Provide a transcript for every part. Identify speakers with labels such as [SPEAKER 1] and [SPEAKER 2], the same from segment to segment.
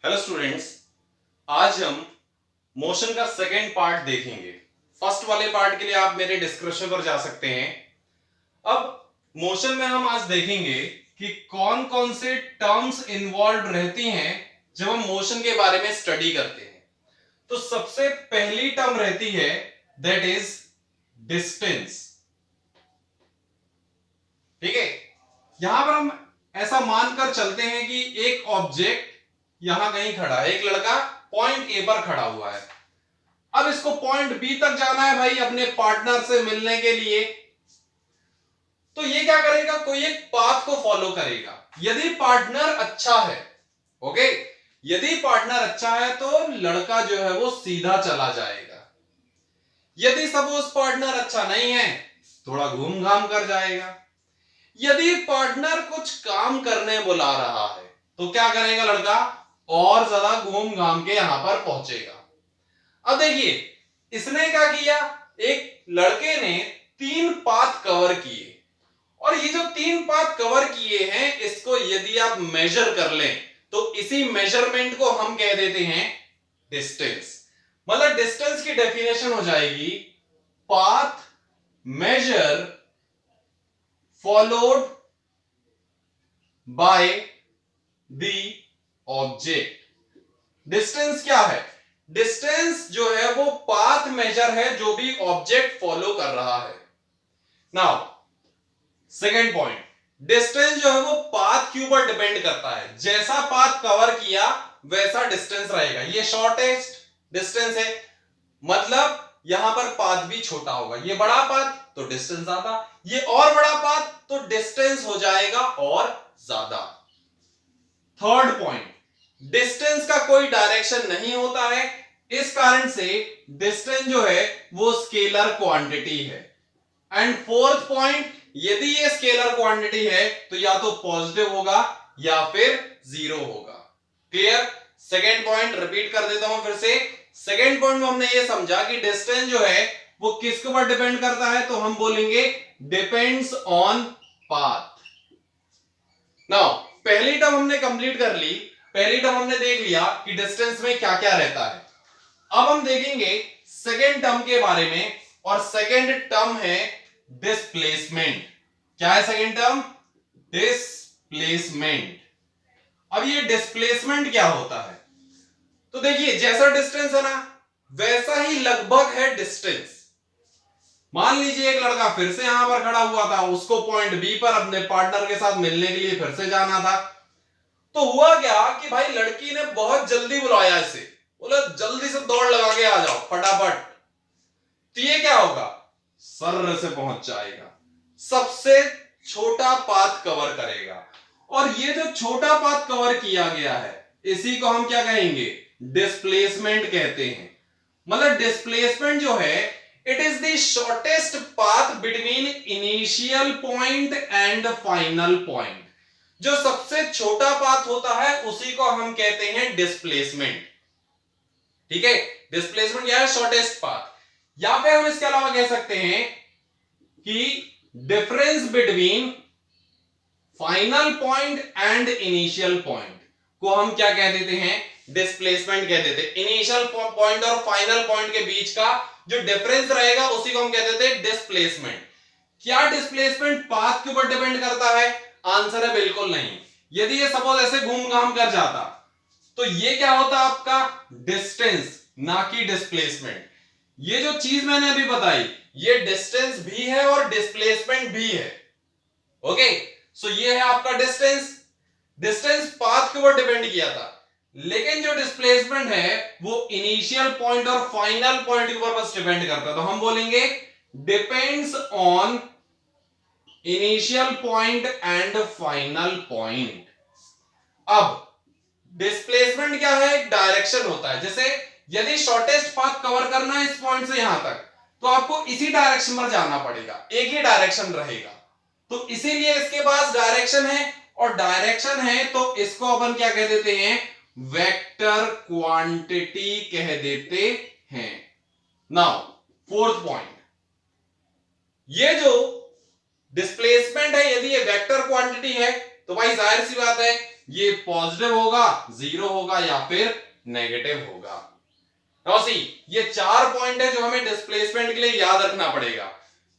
[SPEAKER 1] Hello students, आज हम motion का सेकेंड पार्ट देखेंगे। फर्स्ट वाले पार्ट के लिए आप मेरे डिस्क्रिप्शन पर जा सकते हैं। अब मोशन में हम आज देखेंगे कि कौन कौन से टर्म्स इन्वॉल्व रहती हैं जब हम मोशन के बारे में स्टडी करते हैं। तो सबसे पहली टर्म रहती है दैट इज डिस्टेंस। ठीक है, यहां पर हम ऐसा मानकर चलते हैं कि एक ऑब्जेक्ट यहां कहीं खड़ा है, एक लड़का पॉइंट ए पर खड़ा हुआ है। अब इसको पॉइंट बी तक जाना है भाई अपने पार्टनर से मिलने के लिए। तो ये क्या करेगा, कोई एक पाथ को फॉलो करेगा। यदि पार्टनर अच्छा है, ओके, यदि पार्टनर अच्छा है तो लड़का जो है वो सीधा चला जाएगा। यदि सपोज पार्टनर अच्छा नहीं है, थोड़ा घूम घाम कर जाएगा। यदि पार्टनर कुछ काम करने बुला रहा है तो क्या करेगा लड़का, और ज्यादा घूम घाम के यहां पर पहुंचेगा। अब देखिए इसने क्या किया, एक लड़के ने 3 पाथ कवर किए, और ये जो 3 पाथ कवर किए हैं इसको यदि आप मेजर कर लें तो इसी मेजरमेंट को हम कह देते हैं डिस्टेंस। मतलब डिस्टेंस की डेफिनेशन हो जाएगी path measure followed by the object. Distance क्या है, डिस्टेंस जो है वो पाथ मेजर है जो भी ऑब्जेक्ट फॉलो कर रहा है। नाउ सेकेंड पॉइंट, डिस्टेंस जो है वो पाथ के ऊपर डिपेंड करता है। जैसा पाथ कवर किया वैसा डिस्टेंस रहेगा। ये शॉर्टेस्ट डिस्टेंस है, मतलब यहां पर पाथ भी छोटा होगा। ये बड़ा पाथ तो डिस्टेंस ज्यादा, ये और बड़ा पाथ तो डिस्टेंस हो जाएगा और ज्यादा। थर्ड पॉइंट, डिस्टेंस का कोई डायरेक्शन नहीं होता है, इस कारण से डिस्टेंस जो है वो स्केलर क्वांटिटी है। एंड फोर्थ पॉइंट, यदि ये स्केलर क्वांटिटी है तो या तो पॉजिटिव होगा या फिर जीरो होगा। क्लियर? सेकेंड पॉइंट रिपीट कर देता हूं फिर से। सेकेंड पॉइंट में हमने ये समझा कि डिस्टेंस जो है वो किसके ऊपर डिपेंड करता है, तो हम बोलेंगे डिपेंड्स ऑन पाथ। नाउ पहली टर्म हमने कंप्लीट कर ली, पहली टर्म हमने देख लिया कि डिस्टेंस में क्या क्या रहता है। अब हम देखेंगे सेकेंड टर्म के बारे में, और सेकेंड टर्म है डिस्प्लेसमेंट। क्या है सेकेंड टर्म? डिस्प्लेसमेंट। अब ये डिस्प्लेसमेंट क्या होता है, तो देखिए जैसा डिस्टेंस है ना वैसा ही लगभग है डिस्टेंस। मान लीजिए एक लड़का फिर से यहां पर खड़ा हुआ था, उसको पॉइंट बी पर अपने पार्टनर के साथ मिलने के लिए फिर से जाना था। तो हुआ क्या कि भाई लड़की ने बहुत जल्दी बुलाया इसे, बोला जल्दी से दौड़ लगा के आ जाओ फटाफट। तो ये क्या होगा, सर्र से पहुंच जाएगा, सबसे छोटा पाथ कवर करेगा। और ये जो छोटा पाथ कवर किया गया है इसी को हम क्या कहेंगे, डिस्प्लेसमेंट कहते हैं। मतलब डिस्प्लेसमेंट जो है it is the shortest path between initial point and final point. जो सबसे छोटा पाथ होता है उसी को हम कहते हैं डिस्प्लेसमेंट। ठीक है, डिस्प्लेसमेंट क्या है, शॉर्टेस्ट पाथ। या फिर हम इसके अलावा कह सकते हैं कि difference between final point and initial point को हम क्या कह देते हैं, डिस्प्लेसमेंट कह देते हैं। इनिशियल पॉइंट और फाइनल पॉइंट के बीच का जो डिफरेंस रहेगा उसी को हम कह देते हैं डिस्प्लेसमेंट। क्या डिस्प्लेसमेंट पाथ के ऊपर डिपेंड करता है? आंसर है बिल्कुल नहीं। यदि ये सपोज ऐसे घूम घाम कर जाता तो ये क्या होता आपका, डिस्टेंस, ना कि डिस्प्लेसमेंट। ये जो चीज मैंने अभी बताई ये डिस्टेंस भी है और डिस्प्लेसमेंट भी है। ओके, सो ये है आपका डिस्टेंस। डिस्टेंस पाथ के ऊपर डिपेंड किया था, लेकिन जो डिस्प्लेसमेंट है वो इनिशियल पॉइंट और फाइनल पॉइंट के ऊपर बस डिपेंड करता है। तो हम बोलेंगे depends on initial point and final point. अब डिस्प्लेसमेंट क्या है, एक डायरेक्शन होता है। जैसे यदि शॉर्टेस्ट पाथ कवर करना है इस पॉइंट से यहां तक तो आपको इसी डायरेक्शन पर जाना पड़ेगा, एक ही डायरेक्शन रहेगा। तो इसीलिए इसके पास डायरेक्शन है, और डायरेक्शन है तो इसको अपन क्या कह देते हैं, वेक्टर क्वांटिटी कह देते हैं। नाउ फोर्थ पॉइंट, ये जो डिस्प्लेसमेंट है यदि ये वेक्टर क्वांटिटी है तो भाई जाहिर सी बात है ये पॉजिटिव होगा, जीरो होगा या फिर नेगेटिव होगा। नाउ सी, ये 4 पॉइंट है जो हमें डिस्प्लेसमेंट के लिए याद रखना पड़ेगा,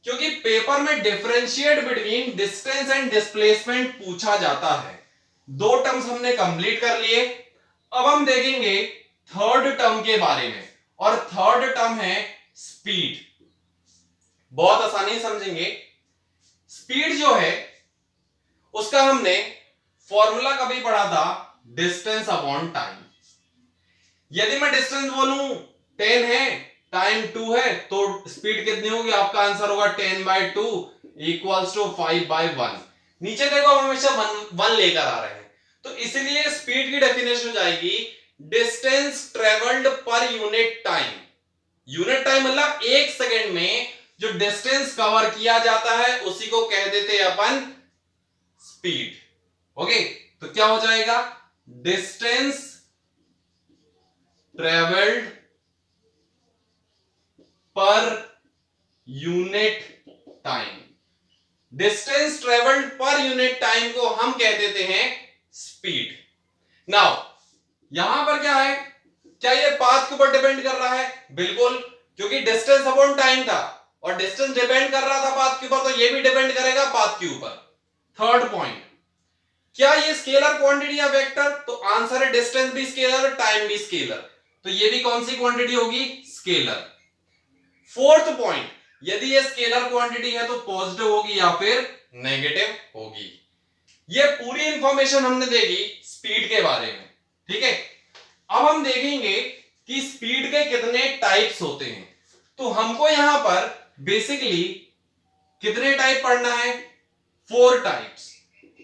[SPEAKER 1] क्योंकि पेपर में differentiate between distance and displacement पूछा जाता है। 2 टर्म्स हमने कंप्लीट कर लिए। अब हम देखेंगे थर्ड टर्म के बारे में, और थर्ड टर्म है स्पीड। बहुत आसानी समझेंगे। स्पीड जो है उसका हमने फॉर्मूला कभी पढ़ा था, डिस्टेंस अपॉन टाइम। यदि मैं डिस्टेंस बोलूं 10 है, टाइम 2 है, तो स्पीड कितनी होगी? आपका आंसर होगा 10/2 इक्वल्स टू 5/1। नीचे देखो हम हमेशा 1 लेकर आ रहे हैं, तो इसलिए स्पीड की डेफिनेशन हो जाएगी distance travelled per unit time. Unit time मतलब 1 सेकेंड में जो डिस्टेंस कवर किया जाता है उसी को कह देते हैं अपन स्पीड। ओके, तो क्या हो जाएगा? Distance travelled per unit time. Distance travelled per unit time को हम कह देते हैं स्पीड। नाउ यहां पर क्या है? क्या ये पाथ के ऊपर डिपेंड कर रहा है? बिल्कुल, क्योंकि डिस्टेंस अपॉन टाइम था और डिस्टेंस डिपेंड कर रहा था पाथ के ऊपर, तो ये भी डिपेंड करेगा पाथ के ऊपर। थर्ड पॉइंट, क्या ये स्केलर क्वांटिटी या वेक्टर? तो आंसर है डिस्टेंस भी स्केलर, टाइम भी स्केलर, तो ये भी कौन सी क्वांटिटी होगी? स्केलर। फोर्थ पॉइंट, यदि ये स्केलर क्वांटिटी है तो पॉजिटिव होगी या फिर नेगेटिव होगी। ये पूरी इंफॉर्मेशन हमने देखी स्पीड के बारे में, ठीक है। अब हम देखेंगे कि स्पीड के कितने टाइप्स होते हैं। तो हमको यहां पर बेसिकली कितने टाइप पढ़ना है? 4 टाइप्स,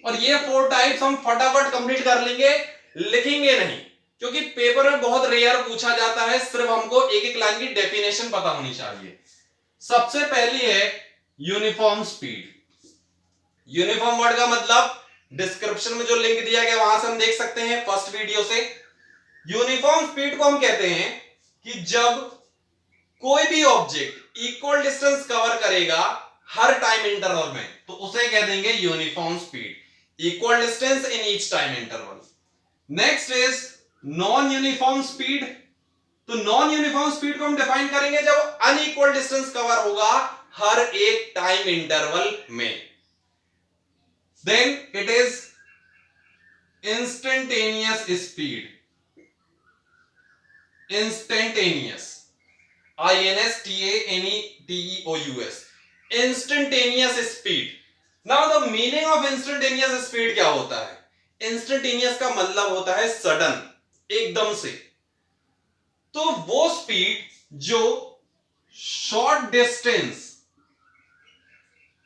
[SPEAKER 1] और ये 4 टाइप्स हम फटाफट कंप्लीट कर लेंगे, लिखेंगे नहीं, क्योंकि पेपर में बहुत रेयर पूछा जाता है। सिर्फ हमको एक एक लाइन की डेफिनेशन पता होनी चाहिए। सबसे पहली है यूनिफॉर्म स्पीड। यूनिफॉर्म वर्ड का मतलब डिस्क्रिप्शन में जो लिंक दिया गया वहां से हम देख सकते हैं, फर्स्ट वीडियो से। यूनिफॉर्म स्पीड को हम कहते हैं कि जब कोई भी ऑब्जेक्ट इक्वल डिस्टेंस कवर करेगा हर टाइम इंटरवल में, तो उसे कह देंगे uniform speed, equal distance in each time interval. Next is non uniform speed. तो नॉन यूनिफॉर्म स्पीड को हम डिफाइन करेंगे जब अनइक्वल डिस्टेंस कवर होगा हर एक टाइम इंटरवल में। Then it is instantaneous speed. Instantaneous, INSTANETEOUS, instantaneous speed. Now the meaning of instantaneous speed क्या होता है? इंस्टेंटेनियस का मतलब होता है सडन, एकदम से। तो वो स्पीड जो शॉर्ट डिस्टेंस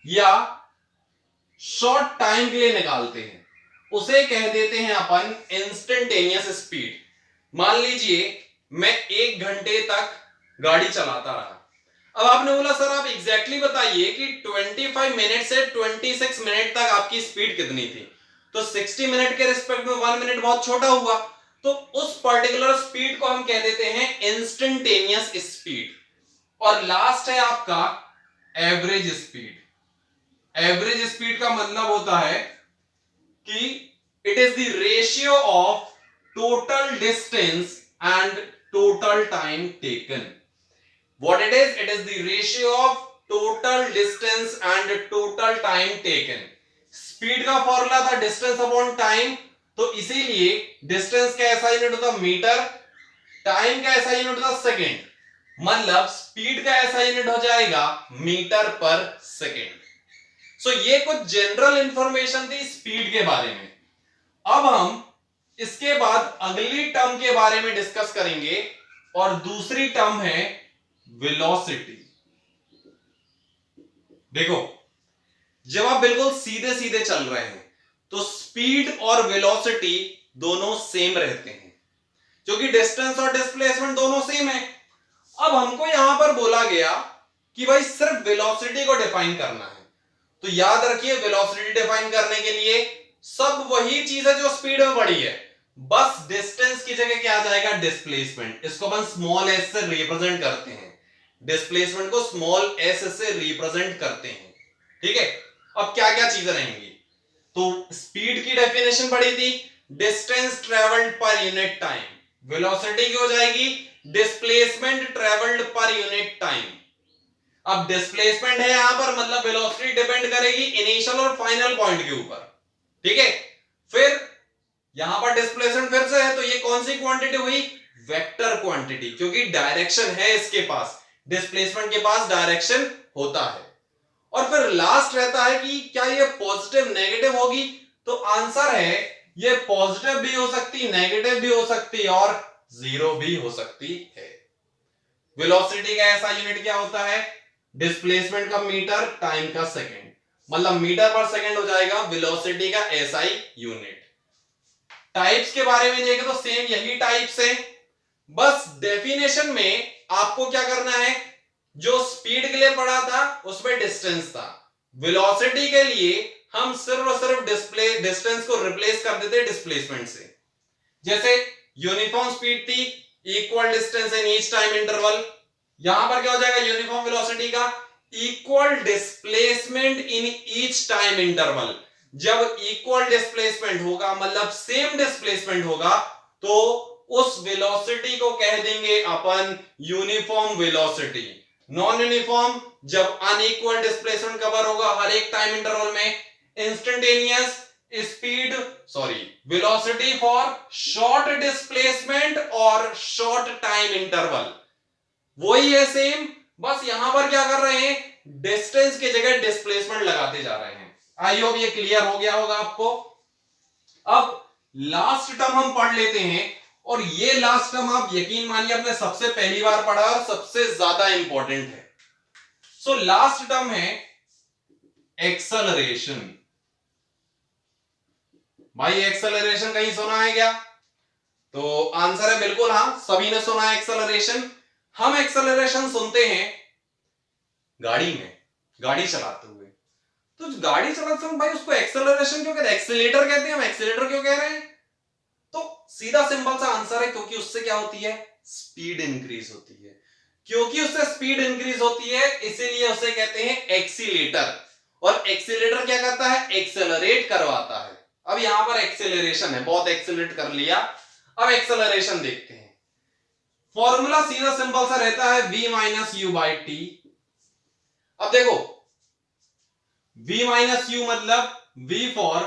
[SPEAKER 1] या शॉर्ट टाइम के लिए निकालते हैं उसे कह देते हैं अपन इंस्टेंटेनियस स्पीड। मान लीजिए मैं 1 घंटे तक गाड़ी चलाता रहा। अब आपने बोला सर आप एग्जैक्टली बताइए कि 25 मिनट से 26 मिनट तक आपकी स्पीड कितनी थी? तो 60 मिनट के रिस्पेक्ट में 1 मिनट बहुत छोटा हुआ, तो उस पर्टिकुलर स्पीड को हम कह देते हैं इंस्टेंटेनियस स्पीड। और लास्ट है आपका एवरेज स्पीड। एवरेज स्पीड का मतलब होता है कि it is the ratio of total distance and total time taken. What it is? It is the ratio of total distance and total time taken. Speed का formula था distance upon time, तो इसीलिए distance का ऐसा unit होता metre, time का ऐसा unit होता सेकेंड, मतलब स्पीड का ऐसा यूनिट हो जाएगा मीटर पर सेकेंड। सो ये कुछ जनरल इंफॉर्मेशन थी स्पीड के बारे में। अब हम इसके बाद अगली टर्म के बारे में डिस्कस करेंगे, और दूसरी टर्म है वेलोसिटी। देखो, जब आप बिल्कुल सीधे सीधे चल रहे हैं तो स्पीड और वेलोसिटी दोनों सेम रहते हैं, क्योंकि डिस्टेंस और डिस्प्लेसमेंट दोनों सेम है। अब हमको यहां पर बोला गया कि भाई सिर्फ वेलोसिटी को डिफाइन करना है, तो याद रखिए वेलोसिटी डिफाइन करने के लिए सब वही चीज है जो स्पीड में बढ़ी है, बस डिस्टेंस की जगह क्या आ जाएगा? डिस्प्लेसमेंट। इसको अपन स्मॉल एस से रिप्रेजेंट करते हैं, डिस्प्लेसमेंट को स्मॉल एस से रिप्रेजेंट करते हैं, ठीक है। अब क्या क्या चीजें रहेंगी? तो स्पीड की डेफिनेशन पढ़ी थी, distance travelled per unit time, velocity की हो जाएगी displacement travelled per unit time. अब डिस्प्लेसमेंट है यहां पर, मतलब वेलोसिटी डिपेंड करेगी इनिशियल और फाइनल पॉइंट के ऊपर, ठीक है। फिर यहां पर डिस्प्लेसमेंट फिर से है, तो ये कौन सी क्वांटिटी हुई, वेक्टर क्वांटिटी, क्योंकि डायरेक्शन है इसके पास, डिस्प्लेसमेंट के पास डायरेक्शन होता है। और फिर लास्ट रहता है कि क्या ये पॉजिटिव नेगेटिव होगी, तो आंसर है ये पॉजिटिव भी हो सकती, नेगेटिव भी हो सकती और जीरो भी हो सकती है। वेलोसिटी का ऐसा यूनिट क्या होता है, डिस्प्लेसमेंट का मीटर, टाइम का सेकंड, मतलब मीटर पर सेकंड हो जाएगा वेलोसिटी का एसआई यूनिट। टाइप्स के बारे में देखें तो सेम यही टाइप्स हैं, बस डेफिनेशन में आपको क्या करना है, जो स्पीड के लिए पढ़ा था उसमें डिस्टेंस था, वेलोसिटी के लिए हम सिर्फ और सिर्फ डिस्टेंस को रिप्लेस कर देते डिस्प्लेसमेंट से। जैसे यूनिफॉर्म स्पीड थी, equal distance in each time interval, यहां पर क्या हो जाएगा यूनिफॉर्म वेलोसिटी का equal displacement in each time interval. जब इक्वल डिस्प्लेसमेंट होगा मतलब सेम डिस्प्लेसमेंट होगा, तो उस वेलोसिटी को कह देंगे अपन यूनिफॉर्म वेलोसिटी। नॉन यूनिफॉर्म जब अनइक्वल डिस्प्लेसमेंट कवर होगा हर एक टाइम इंटरवल में, instantaneous speed velocity for short displacement और शॉर्ट टाइम इंटरवल, वही है सेम, बस यहां पर क्या कर रहे हैं, डिस्टेंस की जगह डिस्प्लेसमेंट लगाते जा रहे हैं। आई होप ये क्लियर हो गया होगा आपको। अब लास्ट टर्म हम पढ़ लेते हैं, और ये लास्ट टर्म आप यकीन मानिए आपने सबसे पहली बार पढ़ा और सबसे ज्यादा इंपॉर्टेंट है। सो लास्ट टर्म है एक्सेलरेशन। भाई एक्सेलरेशन कहीं सुना है क्या, तो आंसर है बिल्कुल हाँ, सभी ने सुना है एक्सेलरेशन। हम एक्सेलरेशन सुनते हैं गाड़ी में, गाड़ी चलाते हुए, तो गाड़ी चलाते समय भाई उसको एक्सेलरेशन क्यों कहते हैं, एक्सीलेटर कहते हैं, हम एक्सीलेटर क्यों कह रहे हैं, तो सीधा सिंपल सा आंसर है क्योंकि उससे क्या होती है, स्पीड इंक्रीज होती है, क्योंकि उससे स्पीड इंक्रीज होती है इसीलिए उसे कहते हैं एक्सीलेटर। और एक्सीलेटर क्या करता है, एक्सेलरेट करवाता है। अब यहां पर एक्सेलरेशन है, बहुत एक्सेलरेट कर लिया, अब एक्सेलरेशन देखते हैं। फॉर्मूला सीधा सिंपल सा रहता है v minus you by T. अब देखो v माइनस यू मतलब v for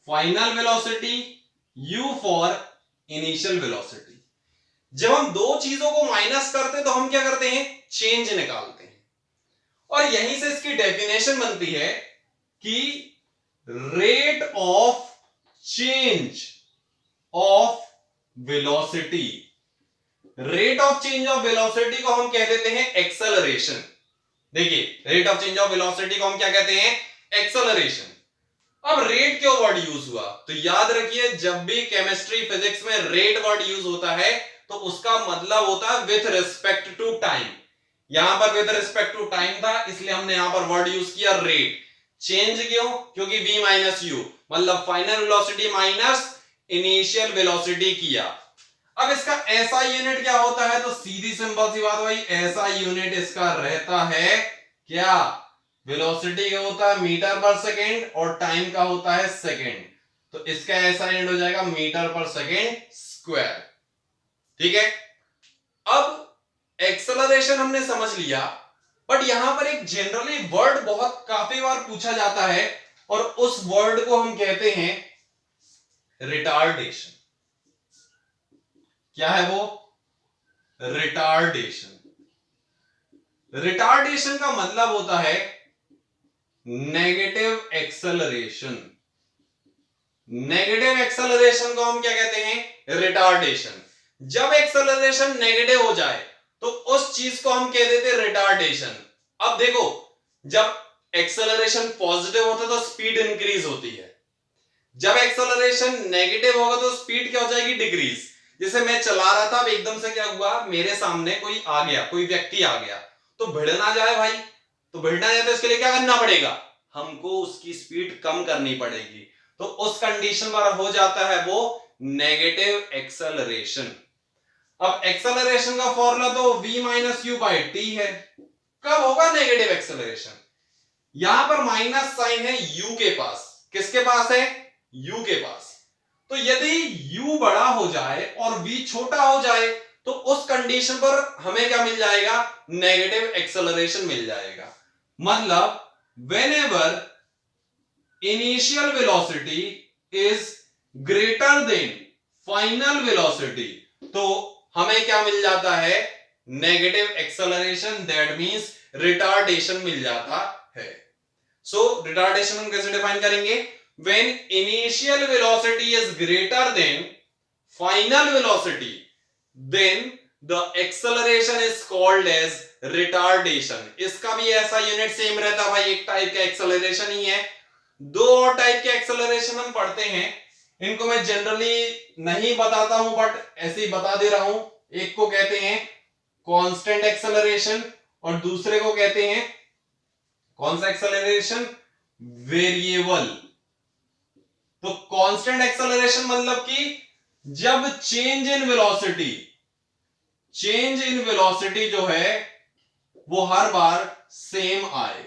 [SPEAKER 1] final velocity, u for initial velocity. जब हम दो चीजों को माइनस करते तो हम क्या करते हैं, चेंज निकालते हैं, और यहीं से इसकी डेफिनेशन बनती है कि rate of change of velocity, rate of change of velocity को हम कह देते हैं एक्सेलरेशन। देखिए rate of change of velocity को हम क्या कहते हैं, एक्सेलरेशन। अब रेट क्यों वर्ड यूज हुआ, तो याद रखिए जब भी केमिस्ट्री फिजिक्स में रेट वर्ड यूज होता है तो उसका मतलब होता है विथ रिस्पेक्ट टू टाइम। यहां पर विथ रिस्पेक्ट टू टाइम था इसलिए हमने यहां पर वर्ड यूज किया रेट। चेंज क्यों, क्योंकि v माइनस यू मतलब final velocity minus initial velocity किया। अब इसका ऐसा यूनिट क्या होता है, तो सीधी सिंपल सी बात भाई, ऐसा यूनिट इसका रहता है क्या, वेलोसिटी का होता है मीटर पर सेकेंड और टाइम का होता है सेकेंड, तो इसका ऐसा यूनिट हो जाएगा मीटर पर सेकेंड स्क्वायर। ठीक है, अब एक्सेलरेशन हमने समझ लिया, बट यहां पर एक जनरली वर्ड बहुत काफी बार पूछा जाता है और उस वर्ड को हम कहते हैं रिटार्डेशन। क्या है वो, रिटार्डेशन। रिटार्डेशन का मतलब होता है नेगेटिव एक्सेलरेशन। नेगेटिव एक्सेलरेशन को हम क्या कहते हैं, रिटार्डेशन। जब एक्सेलरेशन नेगेटिव हो जाए तो उस चीज को हम कह देते हैं रिटार्डेशन। अब देखो जब एक्सेलरेशन पॉजिटिव होता है तो स्पीड इंक्रीज होती है, जब एक्सेलरेशन नेगेटिव होगा तो स्पीड क्या हो जाएगी, डिक्रीज। जैसे मैं चला रहा था, अब एकदम से क्या हुआ, मेरे सामने कोई आ गया, कोई व्यक्ति आ गया, तो भिड़ ना जाए भाई, तो भिड़ना जाए तो इसके लिए क्या करना पड़ेगा, हमको उसकी स्पीड कम करनी पड़ेगी, तो उस कंडीशन पर हो जाता है वो नेगेटिव एक्सेलरेशन। अब एक्सेलरेशन का फॉर्मूला तो v minus you by T है। कब होगा नेगेटिव एक्सेलरेशन, यहां पर माइनस साइन है u के पास, किसके पास है, u के पास, तो यदि u बड़ा हो जाए और v छोटा हो जाए तो उस कंडीशन पर हमें क्या मिल जाएगा, नेगेटिव एक्सेलरेशन मिल जाएगा। मतलब whenever initial velocity is greater than final velocity, तो हमें क्या मिल जाता है, negative acceleration, that means retardation मिल जाता है। सो रिटार्डेशन हम कैसे डिफाइन करेंगे, when initial velocity is greater than final velocity then the acceleration is called as retardation। इसका भी ऐसा यूनिट सेम रहता भाई, एक टाइप का एक्सेलरेशन ही है। दो और टाइप के एक्सेलरेशन हम पढ़ते हैं, इनको मैं जनरली नहीं बताता हूं बट ऐसे ही बता दे रहा हूं। एक को कहते हैं कांस्टेंट एक्सेलरेशन और दूसरे को कहते हैं कौन सा एक्सेलरेशन, वेरिएबल। तो कांस्टेंट एक्सेलरेशन मतलब कि जब चेंज इन वेलोसिटी जो है वो हर बार सेम आए,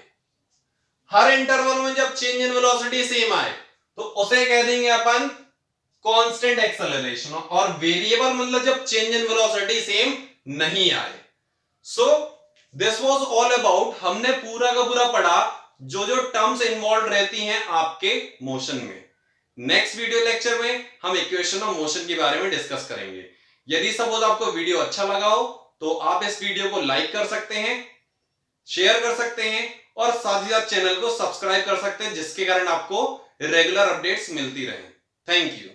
[SPEAKER 1] हर इंटरवल में जब चेंज इन वेलोसिटी सेम आए तो उसे कह देंगे अपन कांस्टेंट एक्सेलरेशन। और वेरिएबल मतलब जब चेंज इन वेलोसिटी सेम नहीं आए। So this was all about, हमने पूरा का पूरा पढ़ा जो जो टर्म्स इन्वॉल्व रहती हैं आपके मोशन में। नेक्स्ट वीडियो लेक्चर में हम इक्वेशन ऑफ मोशन के बारे में डिस्कस करेंगे। यदि सपोज आपको वीडियो अच्छा लगा हो तो आप इस वीडियो को लाइक कर सकते हैं, शेयर कर सकते हैं और साथ ही साथ चैनल को सब्सक्राइब कर सकते हैं, जिसके कारण आपको रेगुलर अपडेट्स मिलती रहें। Thank you.